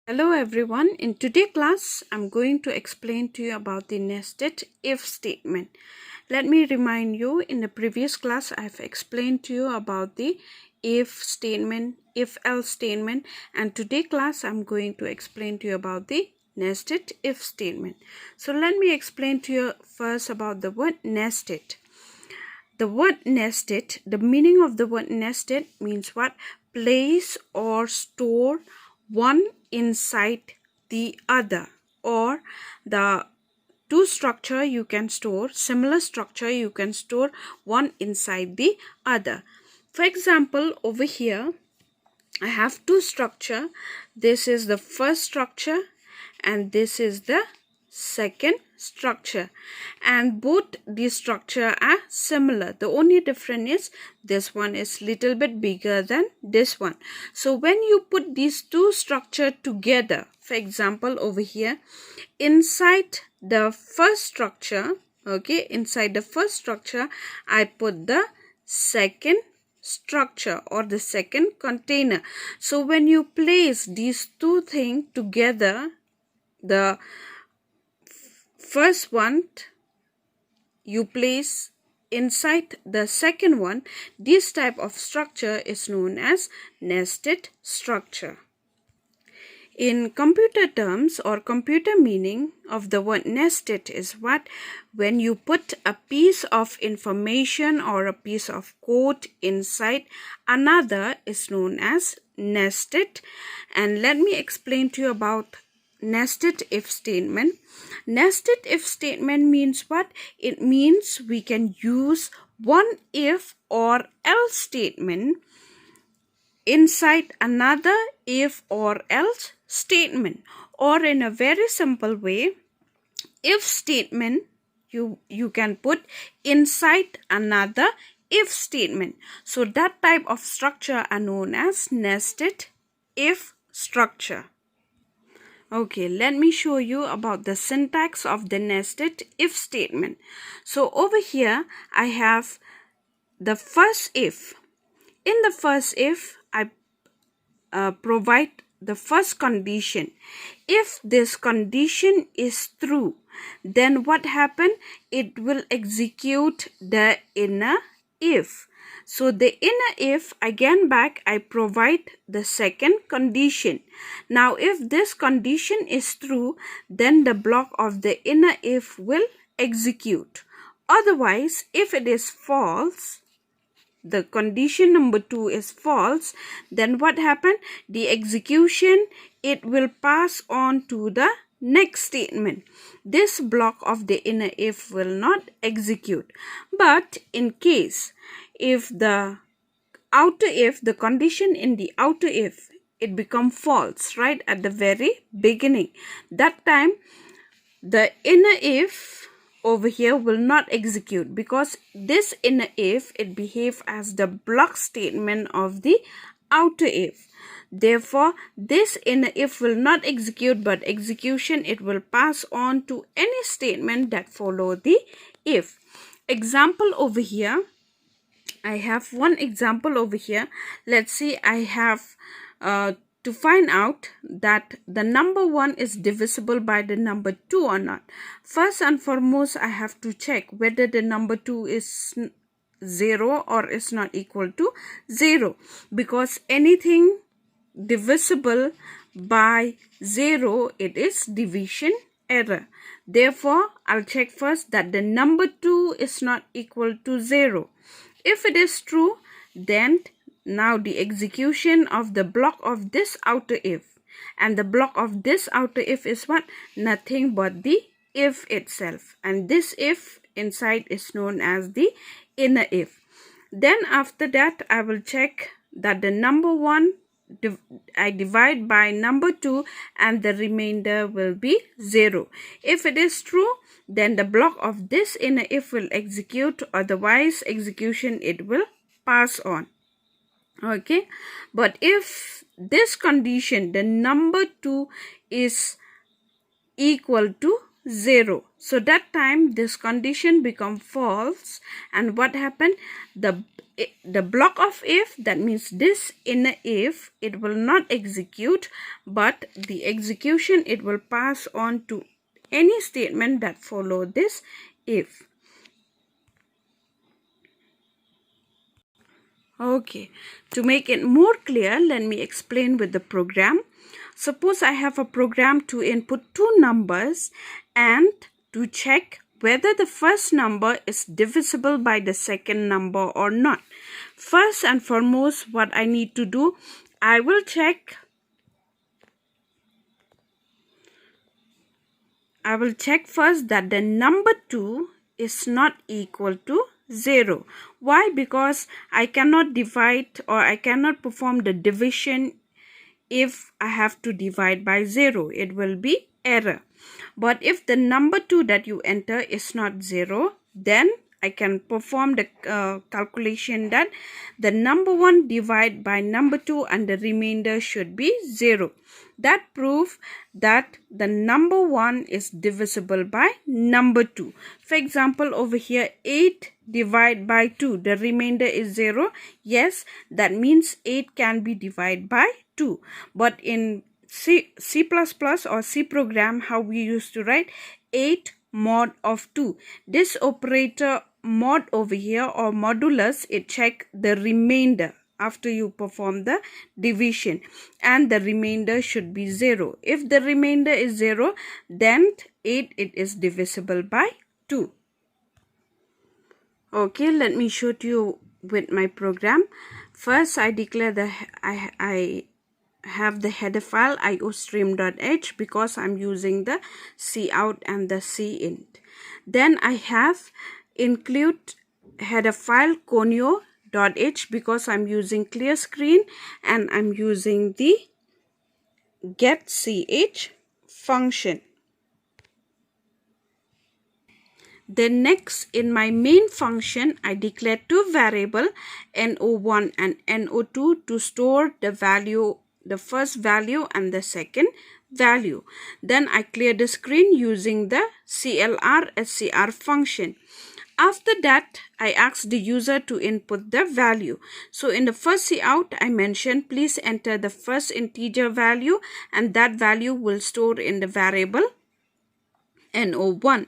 Hello everyone. In today's class, I'm going to explain to you about the nested if statement. Let me remind you, in the previous class, I've explained to you about the if statement, if else statement, and today's class, I'm going to explain to you about the nested if statement. So let me explain to you first about the word nested. The word nested, the meaning of the word nested means what? Place or store one inside the other, or the two structure you can store, similar structure you can store one inside the other. For example, over here I have two structure. This is the first structure and this is the second structure, and both these structure are similar. The only difference is this one is little bit bigger than this one. So when you put these two structure together, for example over here, inside the first structure, inside the first structure I put the second structure or the second container. So when you place these two things together, the first one you place inside the second one, this type of structure is known as nested structure. In computer terms or computer meaning of the word nested is what? When you put a piece of information or a piece of code inside another is known as nested. And let me explain to you about nested if statement. Nested if statement means what? It means we can use one if or else statement inside another if or else statement, or in a very simple way, if statement you can put inside another if statement. So that type of structure are known as nested if structure. Okay, let me show you about the syntax of the nested if statement. So over here I have the first if. In the first if I provide the first condition. If this condition is true, then what happen? It will execute the inner if. So the inner if, again back I provide the second condition. Now if this condition is true, then the block of the inner if will execute. Otherwise, if it is false, the condition number 2 is false, then what happened? The execution, it will pass on to the next statement. This block of the inner if will not execute. But in case if the outer if, the condition in the outer if, it become false right at the very beginning, that time the inner if over here will not execute, because this inner if, it behave as the block statement of the outer if. Therefore this inner if will not execute, but execution, it will pass on to any statement that follow the if. Example over here, I have one example over here. Let's see, I have to find out that the number 1 is divisible by the number 2 or not. First and foremost, I have to check whether the number 2 is 0 or is not equal to 0, because anything divisible by 0, it is division error. Therefore, I'll check first that the number 2 is not equal to 0. If it is true, then now the execution of the block of this outer if, and the block of this outer if is what? Nothing but the if itself, and this if inside is known as the inner if. Then after that I will check that the number 1 I divide by number 2 and the remainder will be 0. If it is true, then the block of this inner if will execute, otherwise execution it will pass on. Okay, but if this condition, the number 2 is equal to 0, so that time this condition become false, and what happened? The the block of if, that means this inner if, it will not execute, but the execution, it will pass on to any statement that follow this if. Okay, to make it more clear, let me explain with the program. Suppose I have a program to input two numbers and to check whether the first number is divisible by the second number or not. First and foremost, what I need to do, I will check first that the number 2 is not equal to 0. Why? Because I cannot divide, or I cannot perform the division if I have to divide by 0. It will be error. But if the number 2 that you enter is not 0, then I can perform the calculation that the number 1 divide by number 2 and the remainder should be 0. That proves that the number 1 is divisible by number 2. For example, over here 8 divided by 2, the remainder is 0. Yes, that means 8 can be divided by 2. But in C++ or C program, how we used to write 8 mod of 2. This operator mod over here, or modulus, it check the remainder after you perform the division, and the remainder should be 0. If the remainder is 0, then 8 it is divisible by 2. Okay, let me show to you with my program. First, I declare I have the header file iostream.h because I'm using the cout and the cint. Then I have include header file conio.h because I'm using clear screen, and I'm using the getch function. Then next, in my main function, I declare two variables no1 and no2 to store the value, the first value and the second value. Then I clear the screen using the clr function. After that, I ask the user to input the value. So in the first cout, I mentioned please enter the first integer value, and that value will store in the variable no1.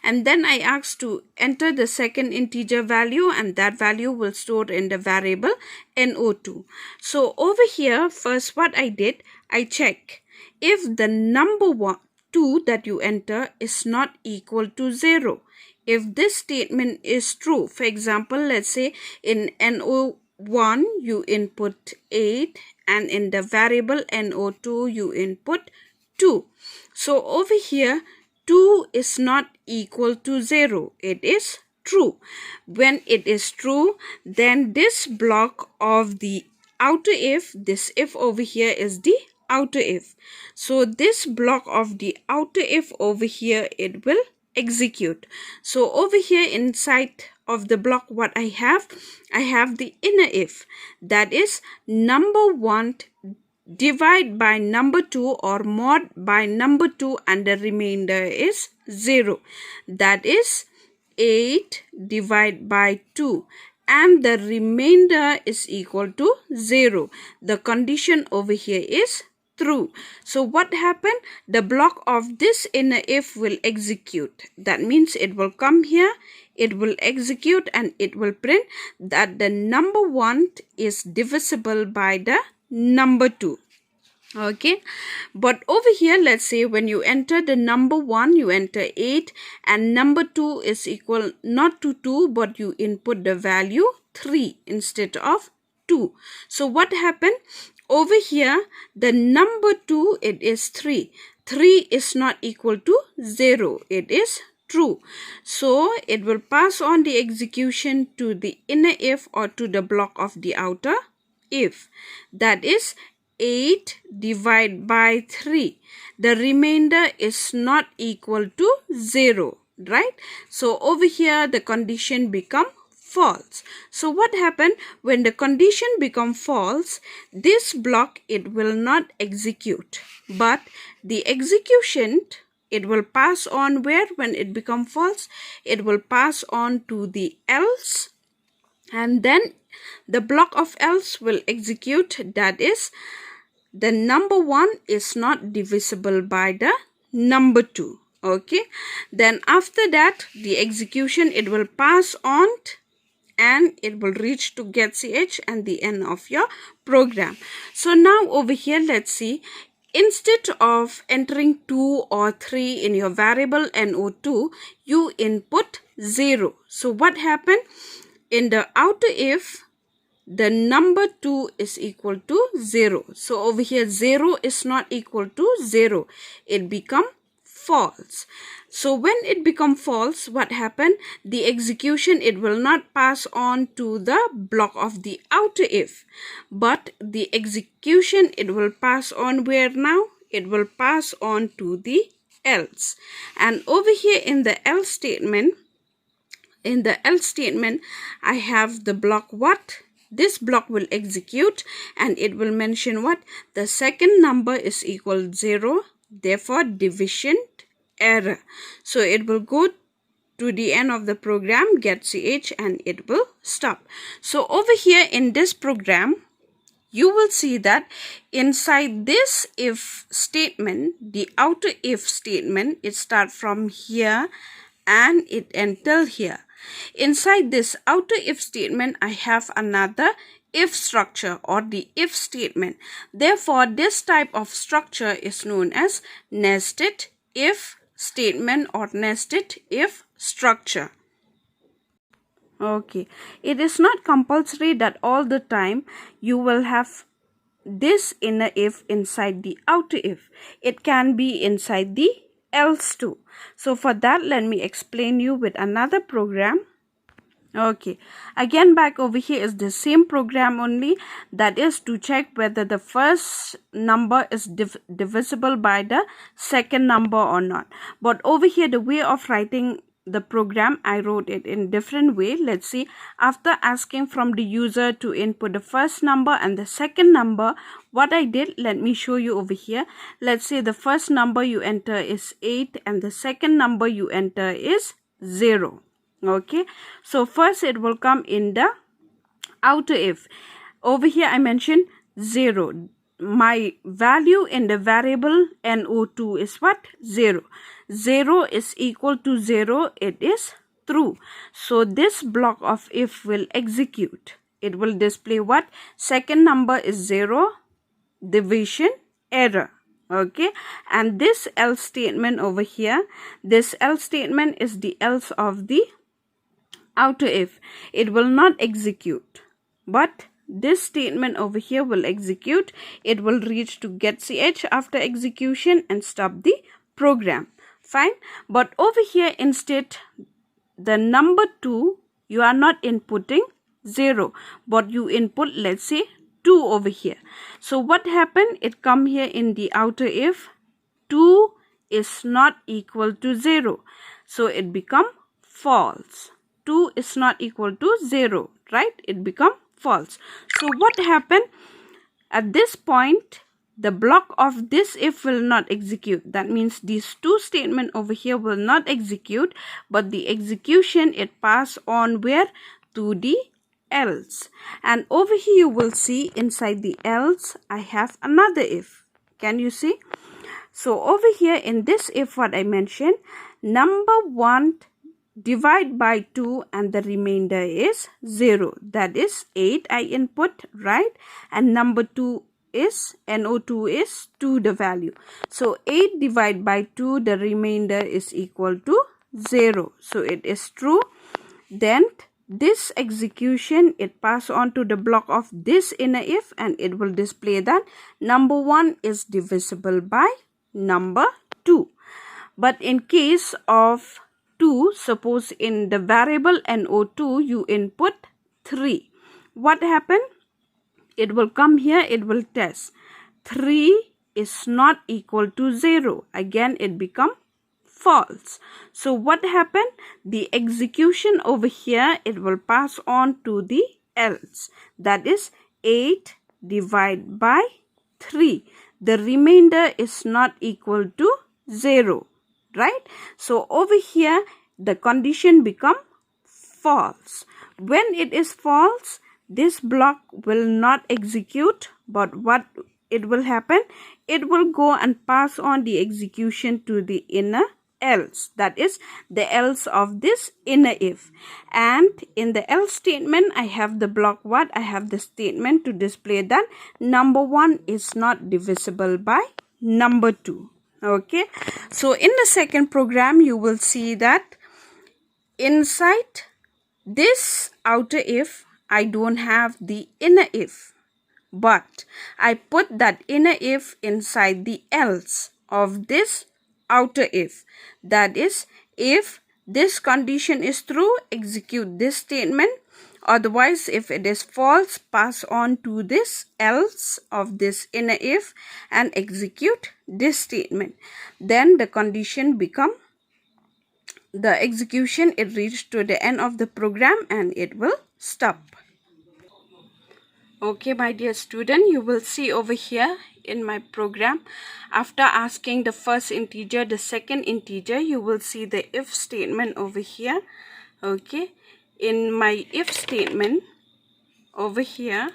And then I ask to enter the second integer value, and that value will store in the variable no2. So over here, first what I did, I check if the number 2 that you enter is not equal to 0. If this statement is true, for example, let's say in no1 you input 8, and in the variable no2 you input 2. So over here 2 is not equal to 0. It is true. When it is true, then this block of the outer if, this if over here is the outer if. So this block of the outer if over here, it will execute. So over here inside of the block, what I have the inner if, that is number 1 divide by number 2 or mod by number 2 and the remainder is 0. That is 8 divided by 2 and the remainder is equal to 0. The condition over here is true. So what happened? The block of this inner if will execute. That means it will come here, it will execute, and it will print that the number 1 is divisible by the number 2. Okay, but over here, let's say when you enter the number 1, you enter 8, and number 2 is equal not to 2, but you input the value 3 instead of 2. So what happened? Over here, the number 2, it is 3. 3 is not equal to 0. It is true. So it will pass on the execution to the inner if or to the block of the outer if. That is 8 divided by 3. The remainder is not equal to 0. Right? So over here, the condition become false. So what happened? When the condition become false, this block, it will not execute, but the execution, it will pass on where? When it become false, it will pass on to the else, and then the block of else will execute, that is, the number 1 is not divisible by the number 2. Okay, then after that the execution, it will pass on and it will reach to get ch and the end of your program. So now over here, let's see, instead of entering 2 or 3 in your variable NO2, you input 0. So what happened? In the outer if, the number 2 is equal to 0. So over here 0 is not equal to 0. It become false. So when it become false, what happened? The execution, it will not pass on to the block of the outer if, but the execution, it will pass on where now? It will pass on to the else. And over here in the else statement, I have the block what? This block will execute and it will mention what? The second number is equal 0, therefore division error. So it will go to the end of the program, get ch, and it will stop. So over here in this program, you will see that inside this if statement, the outer if statement, it starts from here and it until here. Inside this outer if statement, I have another if structure or the if statement. Therefore, this type of structure is known as nested if statement or nested if structure. Okay, it is not compulsory that all the time you will have this inner if inside the outer if. It can be inside the else too. So for that, let me explain you with another program. Okay, again back over here is the same program only, that is to check whether the first number is divisible by the second number or not. But over here, the way of writing the program, I wrote it in different way. Let's see. After asking from the user to input the first number and the second number, what I did, let me show you over here. Let's say the first number you enter is 8 and the second number you enter is 0. Okay, so first it will come in the outer if. Over here I mentioned 0. My value in the variable NO2 is what? 0. 0 is equal to 0. It is true. So this block of if will execute. It will display what? Second number is 0, division error. Okay, and this else statement over here, this else statement is the else of the outer if. It will not execute, but this statement over here will execute. It will reach to get ch after execution and stop the program. Fine. But over here instead, the number 2, you are not inputting 0, but you input, let's say, 2 over here. So what happened? It come here in the outer if. 2 is not equal to 0. So it become false. 2 is not equal to 0, right? It become false. So what happened? At this point, the block of this if will not execute. That means these two statements over here will not execute, but the execution, it pass on where? To the else. And over here you will see inside the else, I have another if. Can you see? So over here in this if, what I mentioned, number 1 divide by 2 and the remainder is 0. That is 8 I input, right? And number 2 is NO2 is 2 the value. So 8 divided by 2, the remainder is equal to 0. So it is true. Then this execution, it pass on to the block of this inner if and it will display that number 1 is divisible by number 2. But in case of 2, suppose in the variable NO2 you input 3. What happened? It will come here, it will test. 3 is not equal to 0. Again it become false. So what happened? The execution over here, it will pass on to the else. That is 8 divided by 3. The remainder is not equal to 0. Right? So over here, the condition become false. When it is false, this block will not execute, but what it will happen, it will go and pass on the execution to the inner else, that is the else of this inner if. And in the else statement, I have the block what? I have the statement to display that number 1 is not divisible by number 2. Okay, so in the second program, you will see that inside this outer if, I don't have the inner if, but I put that inner if inside the else of this outer if. That is, if this condition is true, execute this statement. Otherwise, if it is false, pass on to this else of this inner if and execute this statement. Then the condition become the execution, it reached to the end of the program and it will stop. Okay, my dear student, you will see over here in my program, after asking the first integer, the second integer, you will see the if statement over here. Okay, in my if statement over here,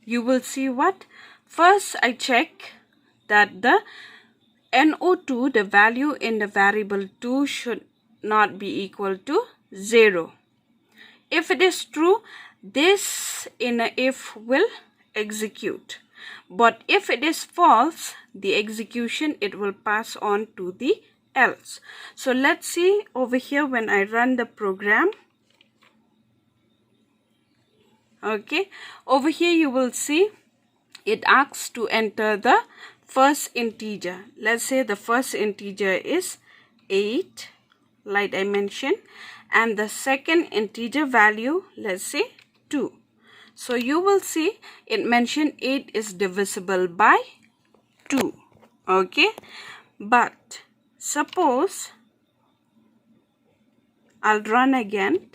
you will see what? First, I check that the NO2, the value in the variable 2, should not be equal to 0. If it is true, this inner if will execute. But if it is false, the execution, it will pass on to the else. So let's see over here when I run the program. Okay, over here you will see it asks to enter the first integer. Let's say the first integer is 8, like I mentioned, and the second integer value, let's say 2. So you will see it mentioned 8 is divisible by 2. Okay, but suppose I'll run again.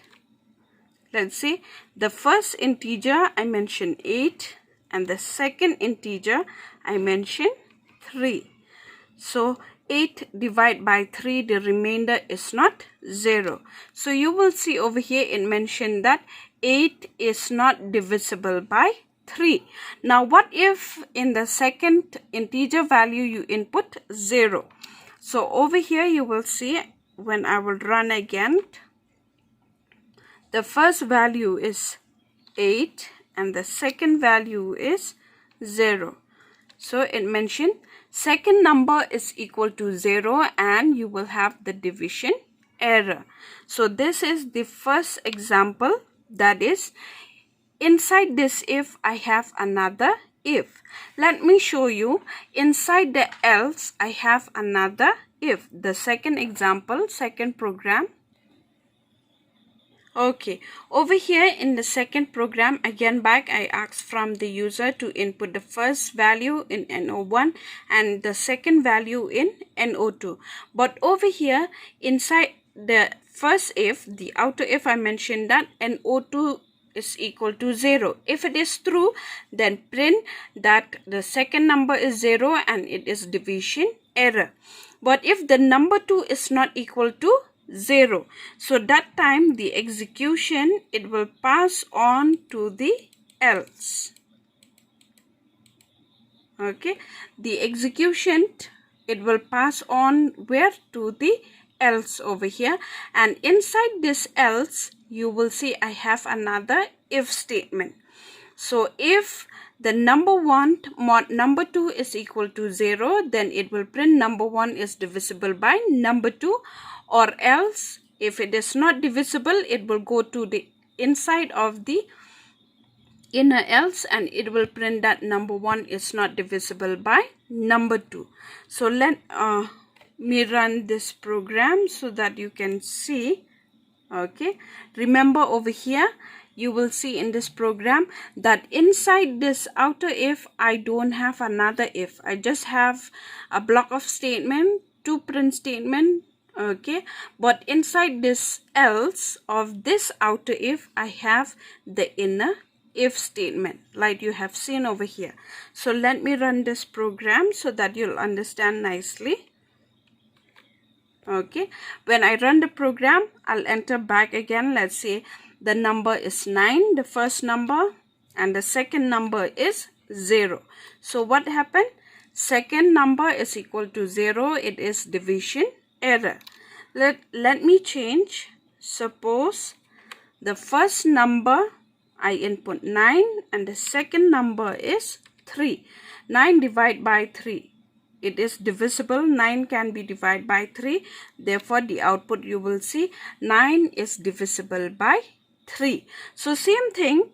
Let's see, the first integer I mentioned 8 and the second integer I mentioned 3. So 8 divided by 3, the remainder is not 0. So you will see over here it mentioned that 8 is not divisible by 3. Now what if in the second integer value you input 0? So over here you will see when I will run again, the first value is 8 and the second value is 0. So it mentioned second number is equal to 0 and you will have the division error. So this is the first example, that is inside this if I have another if. Let me show you inside the else I have another if. The second example, second program. Okay, over here in the second program, again back I asked from the user to input the first value in NO1 and the second value in NO2. But over here inside the first if, the outer if, I mentioned that NO2 is equal to 0. If it is true, then print that the second number is 0 and it is division error. But if the number 2 is not equal to 0, so that time the execution, it will pass on to the else. Okay, the execution, it will pass on where? To the else over here, and inside this else you will see I have another if statement. So if the number 1 mod number 2 is equal to 0, then it will print number 1 is divisible by number 2, or else if it is not divisible, it will go to the inside of the inner else and it will print that number 1 is not divisible by number 2. So let me run this program so that you can see. Okay, remember over here you will see in this program that inside this outer if I don't have another if. I just have a block of statement, 2 print statement. Okay, but inside this else of this outer if I have the inner if statement like you have seen over here. So let me run this program so that you'll understand nicely. Okay, when I run the program, I'll enter back again. Let's say the number is 9, the first number, and the second number is 0. So what happened? Second number is equal to 0. It is division error. Let me change. Suppose the first number I input 9 and the second number is 3. 9 divided by 3. It is divisible. 9 can be divided by 3. Therefore, the output you will see 9 is divisible by 3. So, same thing.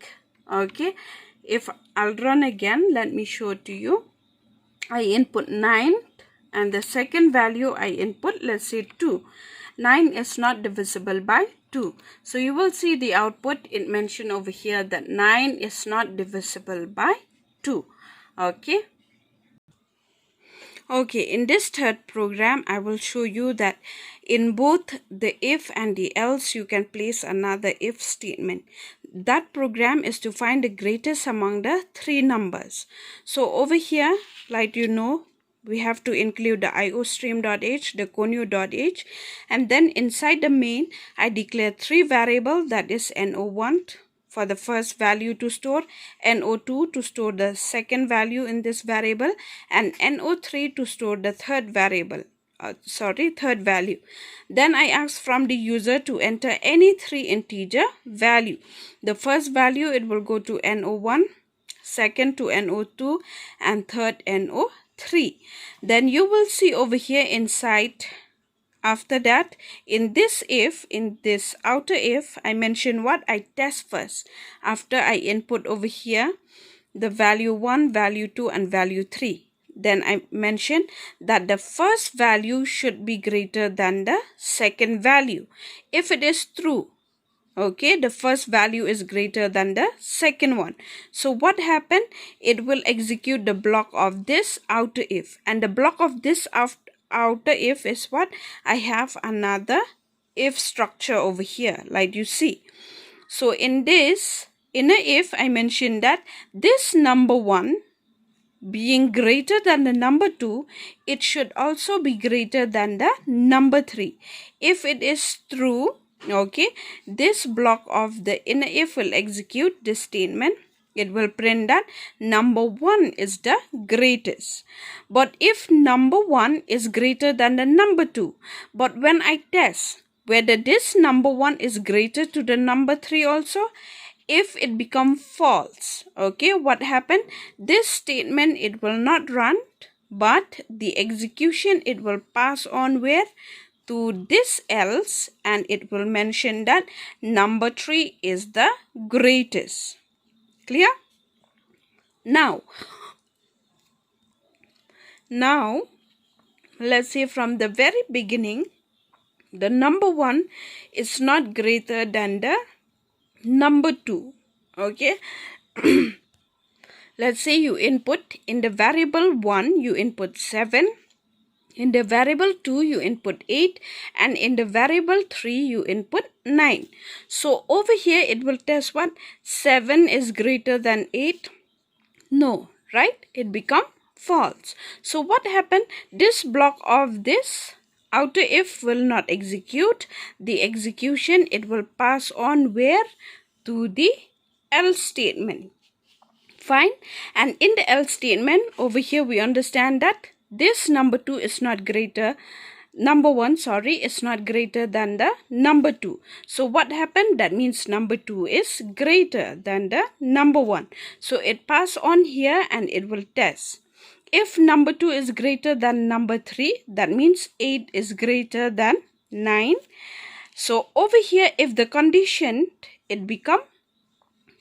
Okay. If I'll run again, let me show to you. I input 9 and the second value I input, let's say 2. 9 is not divisible by 2. So you will see the output, it mentioned over here that 9 is not divisible by 2. Okay. Okay, in this third program, I will show you that in both the if and the else, you can place another if statement. That program is to find the greatest among the three numbers. So over here, like you know, we have to include the iostream.h, the conio.h, and then inside the main, I declare three variables, that is no1 for the first value to store, no2 to store the second value in this variable, and no3 to store the third value. Then I ask from the user to enter any three integer value. The first value, it will go to no1, second to no2, and third no3. Then you will see over here inside, after that, in this outer if, I mention what? I test first. After I input over here the value 1, value 2, and value 3. Then I mention that the first value should be greater than the second value. If it is true, okay, the first value is greater than the second one. So what happened? It will execute the block of this outer if. And the block of this outer if is what? I have another if structure over here, like you see. So in this inner if, I mentioned that this number 1 being greater than the number 2, it should also be greater than the number 3. If it is true, okay, this block of the inner if will execute this statement. It will print that number 1 is the greatest. But if number 1 is greater than the number 2, but when I test whether this number 1 is greater to the number 3 also, if it become false, okay, what happened? This statement, it will not run, but the execution, it will pass on where? To this else, and it will mention that number 3 is the greatest. Clear? Now let's say from the very beginning, the number 1 is not greater than the number 2. Okay. Let's say you input in the variable 1, you input 7. In the variable 2, you input 8. And in the variable 3, you input 9. So over here, it will test what? 7 is greater than 8. No, right? It become false. So what happened? This block of this outer if will not execute. The execution, it will pass on where? To the else statement. Fine. And in the else statement, over here we understand that this number 2 is not greater, number 1, is not greater than the number 2. So what happened? That means number 2 is greater than the number 1. So it pass on here and it will test. If number 2 is greater than number 3, that means 8 is greater than 9. So over here, if the condition, it become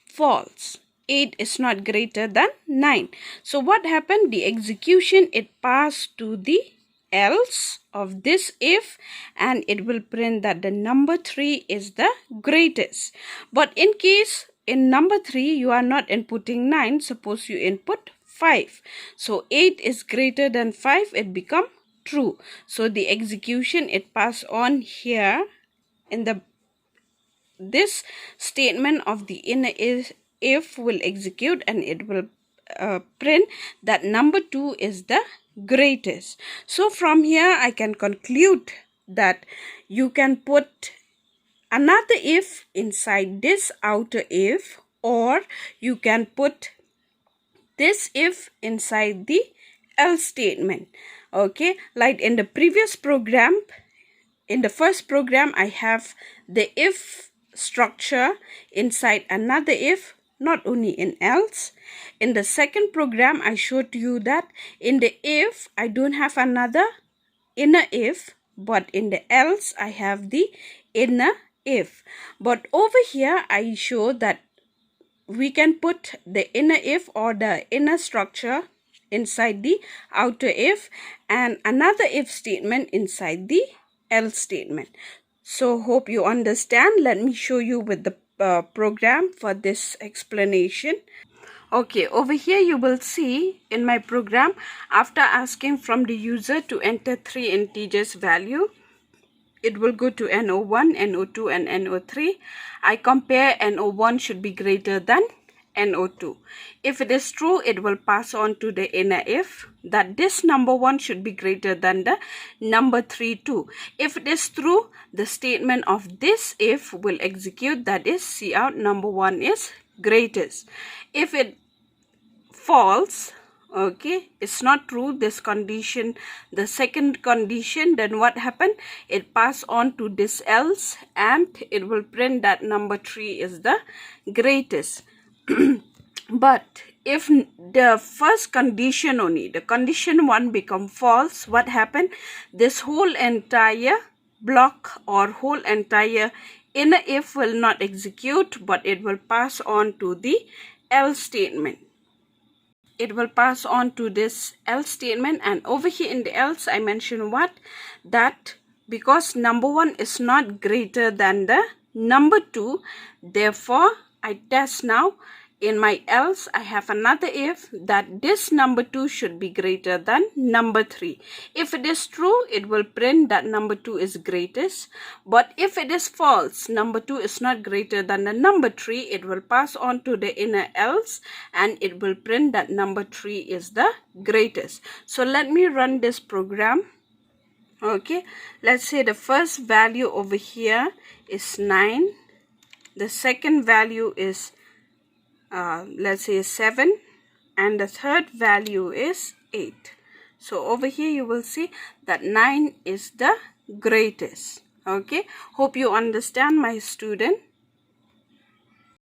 false. 8 is not greater than 9. So what happened? The execution, it passed to the else of this if, and it will print that the number 3 is the greatest. But in case in number 3 you are not inputting 9, suppose you input 5. So 8 is greater than 5, it become true. So the execution, it pass on here in this statement of the inner if will execute, and it will print that number 2 is the greatest. So from here I can conclude that you can put another if inside this outer if, or you can put this if inside the else statement. Okay, like in the previous program, in the first program, I have the if structure inside another if, not only in else. In the second program, I showed you that in the if, I don't have another inner if, but in the else, I have the inner if. But over here, I show that we can put the inner if or the inner structure inside the outer if, and another if statement inside the else statement. So hope you understand. Let me show you with the program for this explanation. Okay, over here you will see in my program, after asking from the user to enter 3 integers value, it will go to NO1, NO2 and NO3. I compare NO1 should be greater than NO2. If it is true, it will pass on to the inner if that this number 1 should be greater than the number 3 too. If it is true, the statement of this if will execute, that is cout number 1 is greatest. If it false, okay, it's not true, this condition, the second condition, then what happened? It pass on to this else and it will print that number 3 is the greatest. But if the first condition only, the condition 1 become false, what happened? This whole entire block or whole entire inner if will not execute, but it will pass on to the else statement. It will pass on to this else statement, and over here in the else I mentioned what? That because number 1 is not greater than the number 2, therefore I test now. In my else, I have another if that this number 2 should be greater than number 3. If it is true, it will print that number 2 is greatest. But if it is false, number 2 is not greater than the number 3, it will pass on to the inner else and it will print that number 3 is the greatest. So let me run this program. Okay, let's say the first value over here is 9. The second value is let's say 7, and the third value is 8. So over here you will see that 9 is the greatest. Okay, hope you understand, my student.